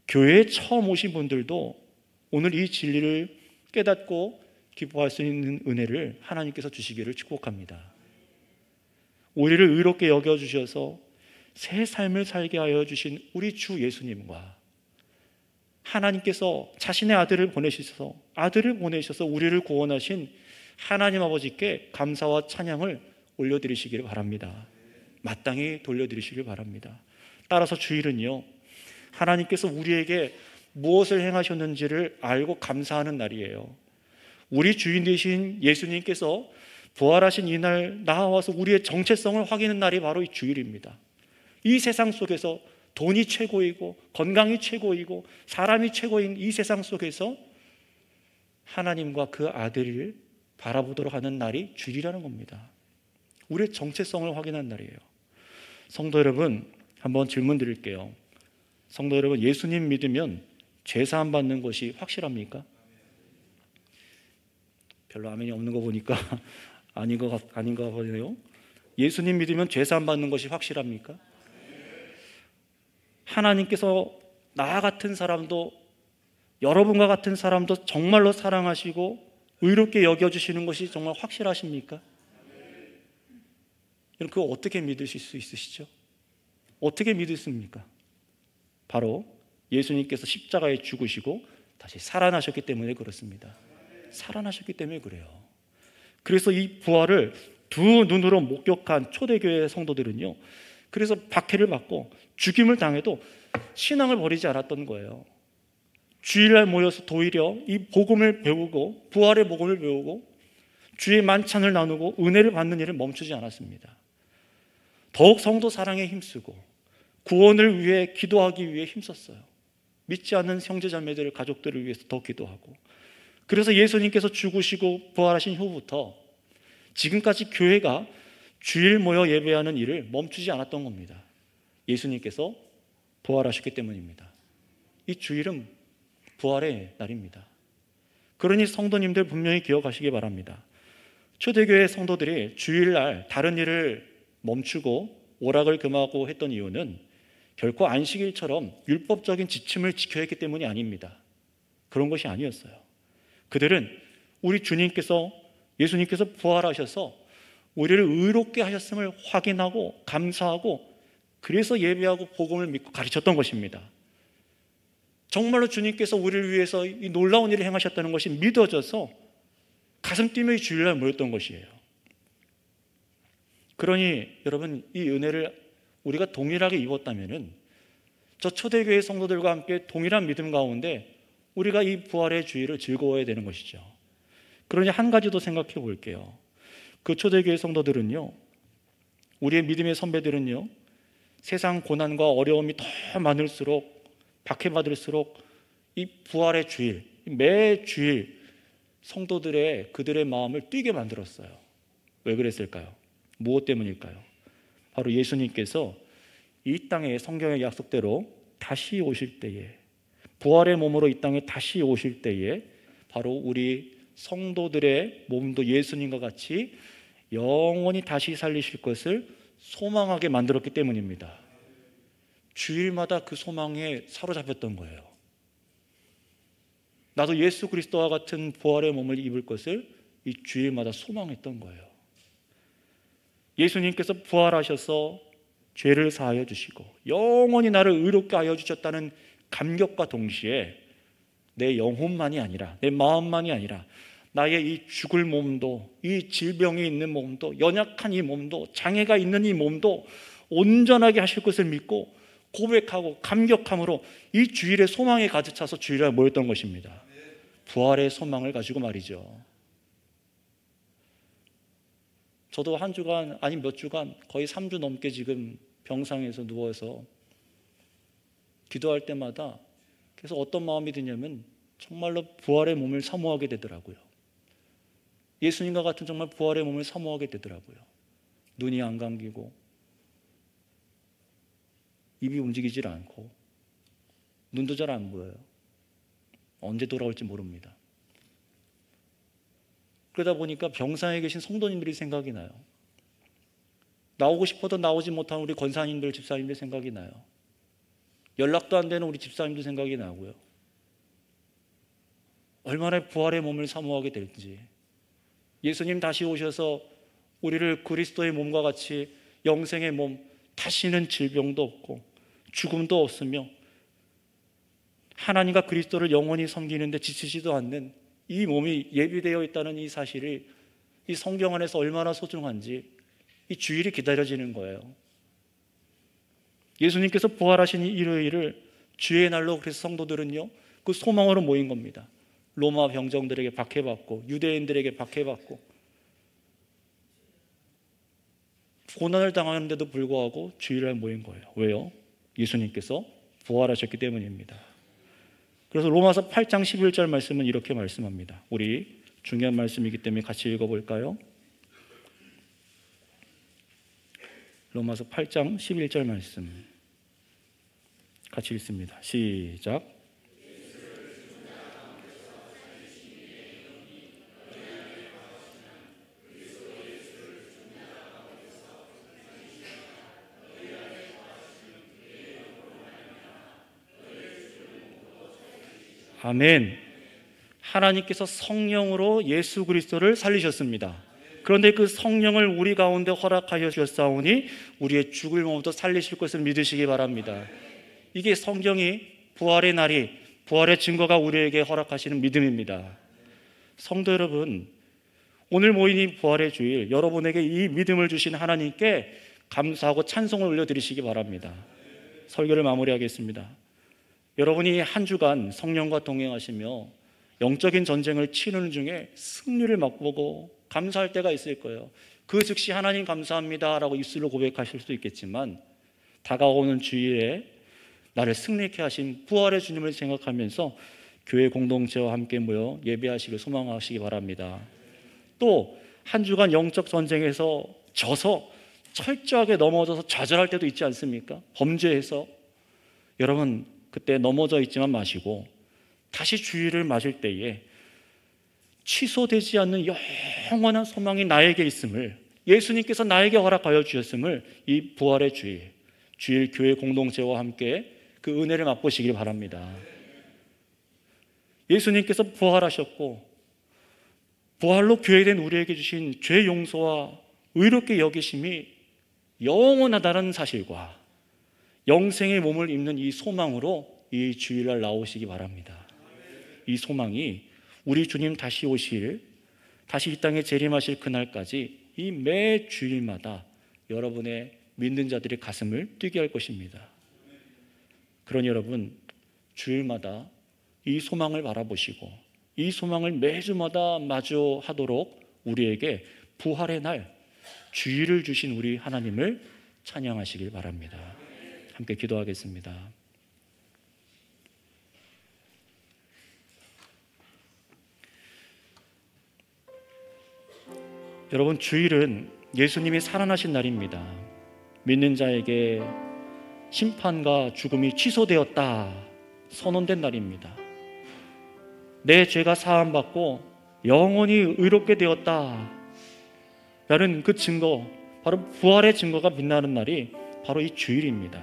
Speaker 2: 교회에 처음 오신 분들도 오늘 이 진리를 깨닫고 기뻐할 수 있는 은혜를 하나님께서 주시기를 축복합니다. 우리를 의롭게 여겨주셔서 새 삶을 살게 하여 주신 우리 주 예수님과 하나님께서 자신의 아들을 보내셔서 우리를 구원하신 하나님 아버지께 감사와 찬양을 올려드리시기를 바랍니다. 마땅히 돌려드리시길 바랍니다. 따라서 주일은요, 하나님께서 우리에게 무엇을 행하셨는지를 알고 감사하는 날이에요. 우리 주인 되신 예수님께서 부활하신 이날 나와서 우리의 정체성을 확인하는 날이 바로 이 주일입니다. 이 세상 속에서 돈이 최고이고 건강이 최고이고 사람이 최고인 이 세상 속에서 하나님과 그 아들을 바라보도록 하는 날이 주일이라는 겁니다. 우리의 정체성을 확인한 날이에요. 성도 여러분, 한번 질문 드릴게요. 성도 여러분, 예수님 믿으면 죄사함 받는 것이 확실합니까? 별로 아멘이 없는 거 보니까 아닌 것 같네요. 예수님 믿으면 죄사함 받는 것이 확실합니까? 하나님께서 나 같은 사람도, 여러분과 같은 사람도 정말로 사랑하시고 의롭게 여겨주시는 것이 정말 확실하십니까? 여러분, 그거 어떻게 믿으실 수 있으시죠? 어떻게 믿으십니까? 바로 예수님께서 십자가에 죽으시고 다시 살아나셨기 때문에 그렇습니다. 살아나셨기 때문에 그래요. 그래서 이 부활을 두 눈으로 목격한 초대교회 성도들은요, 그래서 박해를 받고 죽임을 당해도 신앙을 버리지 않았던 거예요. 주일날 모여서 도리어 이 복음을 배우고, 부활의 복음을 배우고 주의 만찬을 나누고 은혜를 받는 일을 멈추지 않았습니다. 더욱 성도 사랑에 힘쓰고 구원을 위해 기도하기 위해 힘썼어요. 믿지 않는 형제자매들, 가족들을 위해서 더 기도하고, 그래서 예수님께서 죽으시고 부활하신 후부터 지금까지 교회가 주일 모여 예배하는 일을 멈추지 않았던 겁니다. 예수님께서 부활하셨기 때문입니다. 이 주일은 부활의 날입니다. 그러니 성도님들 분명히 기억하시기 바랍니다. 초대교회 성도들이 주일날 다른 일을 멈추고 오락을 금하고 했던 이유는 결코 안식일처럼 율법적인 지침을 지켜야 했기 때문이 아닙니다. 그런 것이 아니었어요. 그들은 우리 주님께서, 예수님께서 부활하셔서 우리를 의롭게 하셨음을 확인하고 감사하고, 그래서 예배하고 복음을 믿고 가르쳤던 것입니다. 정말로 주님께서 우리를 위해서 이 놀라운 일을 행하셨다는 것이 믿어져서 가슴 뛰며 주일날 모였던 것이에요. 그러니 여러분, 이 은혜를 우리가 동일하게 입었다면은 저 초대교회 성도들과 함께 동일한 믿음 가운데 우리가 이 부활의 주일을 즐거워해야 되는 것이죠. 그러니 한 가지 더 생각해 볼게요. 그 초대교회 성도들은요, 우리의 믿음의 선배들은요, 세상 고난과 어려움이 더 많을수록, 박해받을수록 이 부활의 주일, 매 주일 성도들의 그들의 마음을 뛰게 만들었어요. 왜 그랬을까요? 무엇 때문일까요? 바로 예수님께서 이 땅에 성경의 약속대로 다시 오실 때에, 부활의 몸으로 이 땅에 다시 오실 때에 바로 우리 성도들의 몸도 예수님과 같이 영원히 다시 살리실 것을 소망하게 만들었기 때문입니다. 주일마다 그 소망에 사로잡혔던 거예요. 나도 예수 그리스도와 같은 부활의 몸을 입을 것을 이 주일마다 소망했던 거예요. 예수님께서 부활하셔서 죄를 사하여 주시고 영원히 나를 의롭게 하여 주셨다는 감격과 동시에 내 영혼만이 아니라, 내 마음만이 아니라 나의 이 죽을 몸도, 이 질병이 있는 몸도, 연약한 이 몸도, 장애가 있는 이 몸도 온전하게 하실 것을 믿고 고백하고 감격함으로 이 주일의 소망에 가득 차서 주일에 모였던 것입니다. 부활의 소망을 가지고 말이죠. 저도 한 주간, 아니 몇 주간, 거의 3주 넘게 지금 병상에서 누워서 기도할 때마다 그래서 어떤 마음이 드냐면 정말로 부활의 몸을 사모하게 되더라고요. 예수님과 같은 정말 부활의 몸을 사모하게 되더라고요. 눈이 안 감기고 입이 움직이질 않고 눈도 잘 안 보여요. 언제 돌아올지 모릅니다. 그러다 보니까 병상에 계신 성도님들이 생각이 나요. 나오고 싶어도 나오지 못한 우리 권사님들, 집사님들 생각이 나요. 연락도 안 되는 우리 집사님들 생각이 나고요. 얼마나 부활의 몸을 사모하게 될지, 예수님 다시 오셔서 우리를 그리스도의 몸과 같이 영생의 몸, 다시는 질병도 없고 죽음도 없으며 하나님과 그리스도를 영원히 섬기는데 지치지도 않는 이 몸이 예비되어 있다는 이 사실이 이 성경 안에서 얼마나 소중한지 이 주일이 기다려지는 거예요. 예수님께서 부활하신 이 일요일을 주의 날로, 그래서 성도들은요 그 소망으로 모인 겁니다. 로마 병정들에게 박해받고 유대인들에게 박해받고 고난을 당하는데도 불구하고 주일에 모인 거예요. 왜요? 예수님께서 부활하셨기 때문입니다. 그래서 로마서 8장 11절 말씀은 이렇게 말씀합니다. 우리 중요한 말씀이기 때문에 같이 읽어볼까요? 로마서 8장 11절 말씀 같이 읽습니다. 시작. 아멘. 하나님께서 성령으로 예수 그리스도를 살리셨습니다. 그런데 그 성령을 우리 가운데 허락하여 주셨사오니 우리의 죽을 몸도 살리실 것을 믿으시기 바랍니다. 이게 성경이 부활의 날이, 부활의 증거가 우리에게 허락하시는 믿음입니다. 성도 여러분, 오늘 모인 이 부활의 주일, 여러분에게 이 믿음을 주신 하나님께 감사하고 찬송을 올려드리시기 바랍니다. 설교를 마무리하겠습니다. 여러분이 한 주간 성령과 동행하시며 영적인 전쟁을 치르는 중에 승리를 맛보고 감사할 때가 있을 거예요. 그 즉시 하나님 감사합니다 라고 입술로 고백하실 수도 있겠지만 다가오는 주일에 나를 승리케 하신 부활의 주님을 생각하면서 교회 공동체와 함께 모여 예배하시길 소망하시기 바랍니다. 또 한 주간 영적 전쟁에서 져서 철저하게 넘어져서 좌절할 때도 있지 않습니까? 범죄해서. 여러분 그때 넘어져 있지만 마시고 다시 주일을 맞을 때에 취소되지 않는 영원한 소망이 나에게 있음을, 예수님께서 나에게 허락하여 주셨음을 이 부활의 주일 교회 공동체와 함께 그 은혜를 맛보시길 바랍니다. 예수님께서 부활하셨고 부활로 교회된 우리에게 주신 죄 용서와 의롭게 여기심이 영원하다는 사실과 영생의 몸을 입는 이 소망으로 이 주일날 나오시기 바랍니다. 이 소망이 우리 주님 다시 이 땅에 재림하실 그날까지 이 매 주일마다 여러분의 믿는 자들의 가슴을 뛰게 할 것입니다. 그러니 여러분, 주일마다 이 소망을 바라보시고 이 소망을 매주마다 마주하도록 우리에게 부활의 날 주일을 주신 우리 하나님을 찬양하시길 바랍니다. 함께 기도하겠습니다. 여러분, 주일은 예수님이 살아나신 날입니다. 믿는 자에게 심판과 죽음이 취소되었다 선언된 날입니다. 내 죄가 사함받고 영원히 의롭게 되었다 라는 그 증거, 바로 부활의 증거가 빛나는 날이 바로 이 주일입니다.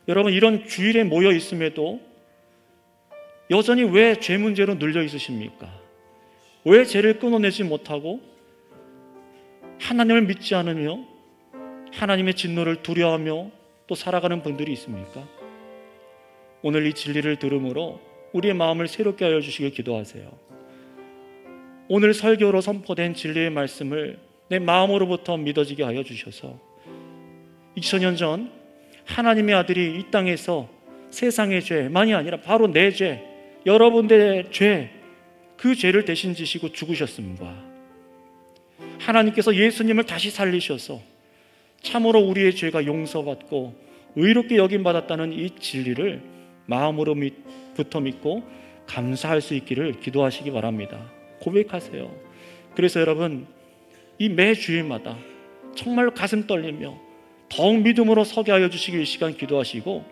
Speaker 2: 여러분, 이런 주일에 모여 있음에도 여전히 왜 죄 문제로 눌려 있으십니까? 왜 죄를 끊어내지 못하고 하나님을 믿지 않으며 하나님의 진노를 두려워하며 또 살아가는 분들이 있습니까? 오늘 이 진리를 들음으로 우리의 마음을 새롭게 하여 주시길 기도하세요. 오늘 설교로 선포된 진리의 말씀을 내 마음으로부터 믿어지게 하여 주셔서 2000년 전 하나님의 아들이 이 땅에서 세상의 죄만이 아니라 바로 내 죄, 여러분들의 죄, 그 죄를 대신 지시고 죽으셨습니다. 하나님께서 예수님을 다시 살리셔서 참으로 우리의 죄가 용서받고 의롭게 여김받았다는 이 진리를 마음으로부터 믿고 감사할 수 있기를 기도하시기 바랍니다. 고백하세요. 그래서 여러분, 이 매 주일마다 정말로 가슴 떨리며 더욱 믿음으로 서게 하여 주시길 이 시간 기도하시고,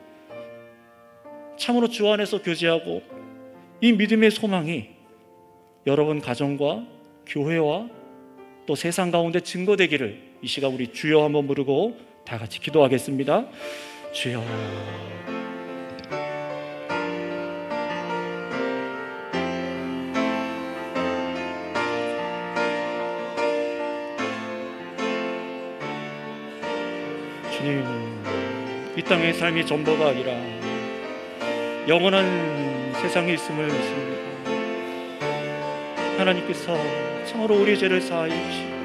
Speaker 2: 참으로 주 안에서 교제하고 이 믿음의 소망이 여러분 가정과 교회와 또 세상 가운데 증거되기를 이 시간 우리 주여 한번 부르고 다 같이 기도하겠습니다. 주여. 주님, 이 땅의 삶이 전부가 아니라 영원한 세상에 있음을 믿습니다. 하나님께서 참으로 우리의 죄를 사하여 주시고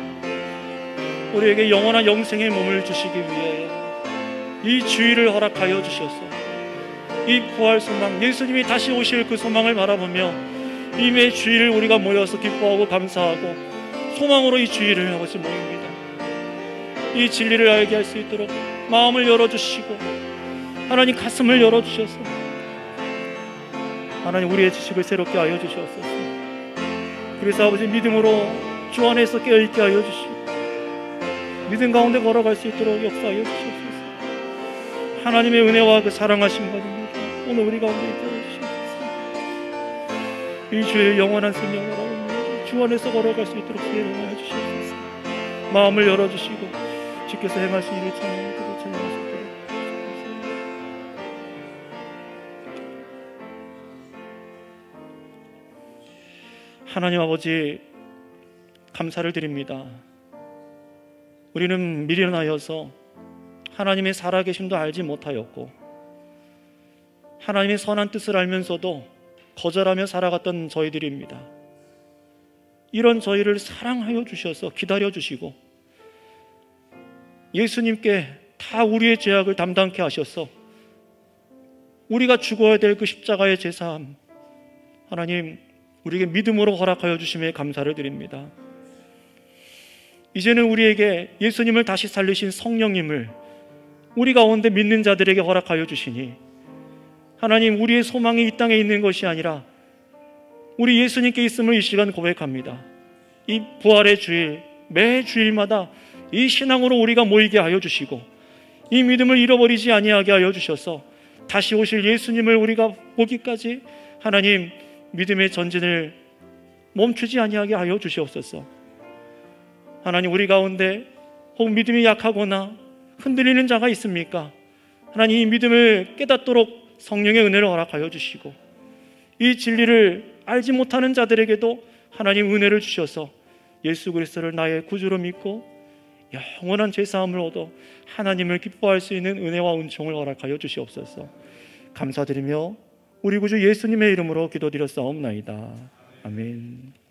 Speaker 2: 우리에게 영원한 영생의 몸을 주시기 위해 이 주일을 허락하여 주셔서 이 부활 소망, 예수님이 다시 오실 그 소망을 바라보며 이 매 주일을 우리가 모여서 기뻐하고 감사하고 소망으로 이 주일을 아버지 모입니다. 이 진리를 알게 할 수 있도록 마음을 열어주시고 하나님 가슴을 열어주셔서 하나님 우리의 지식을 새롭게 하여 주시옵소서. 그래서 아버지 믿음으로 주 안에서 깨어있게 하여 주시고 믿음 가운데 걸어갈 수 있도록 역사하여 주시옵소서. 하나님의 은혜와 그 사랑하심 받습니다. 오늘 우리 가운데 있게 하여 주시옵소서. 이 주의 영원한 생명을 바라봅니다. 주 안에서 걸어갈 수 있도록 기회하여 주시옵소서. 마음을 열어주시고 주께서 행하신 일을 찬양하고 찬양할 수 있도록 하나님 아버지 감사를 드립니다. 우리는 미련하여서 하나님의 살아계심도 알지 못하였고 하나님의 선한 뜻을 알면서도 거절하며 살아갔던 저희들입니다. 이런 저희를 사랑하여 주셔서 기다려 주시고 예수님께 다 우리의 죄악을 담당케 하셔서 우리가 죽어야 될 그 십자가의 제사함 하나님 우리에게 믿음으로 허락하여 주심에 감사를 드립니다. 이제는 우리에게 예수님을 다시 살리신 성령님을 우리 가운데 믿는 자들에게 허락하여 주시니 하나님 우리의 소망이 이 땅에 있는 것이 아니라 우리 예수님께 있음을 이 시간 고백합니다. 이 부활의 주일 매 주일마다 이 신앙으로 우리가 모이게 하여 주시고 이 믿음을 잃어버리지 아니하게 하여 주셔서 다시 오실 예수님을 우리가 보기까지 하나님 믿음의 전진을 멈추지 아니하게 하여 주시옵소서. 하나님 우리 가운데 혹 믿음이 약하거나 흔들리는 자가 있습니까? 하나님 이 믿음을 깨닫도록 성령의 은혜를 허락하여 주시고 이 진리를 알지 못하는 자들에게도 하나님 은혜를 주셔서 예수 그리스도를 나의 구주로 믿고 영원한 죄사함을 얻어 하나님을 기뻐할 수 있는 은혜와 은총을 허락하여 주시옵소서. 감사드리며 우리 구주 예수님의 이름으로 기도드렸사옵나이다. 아멘.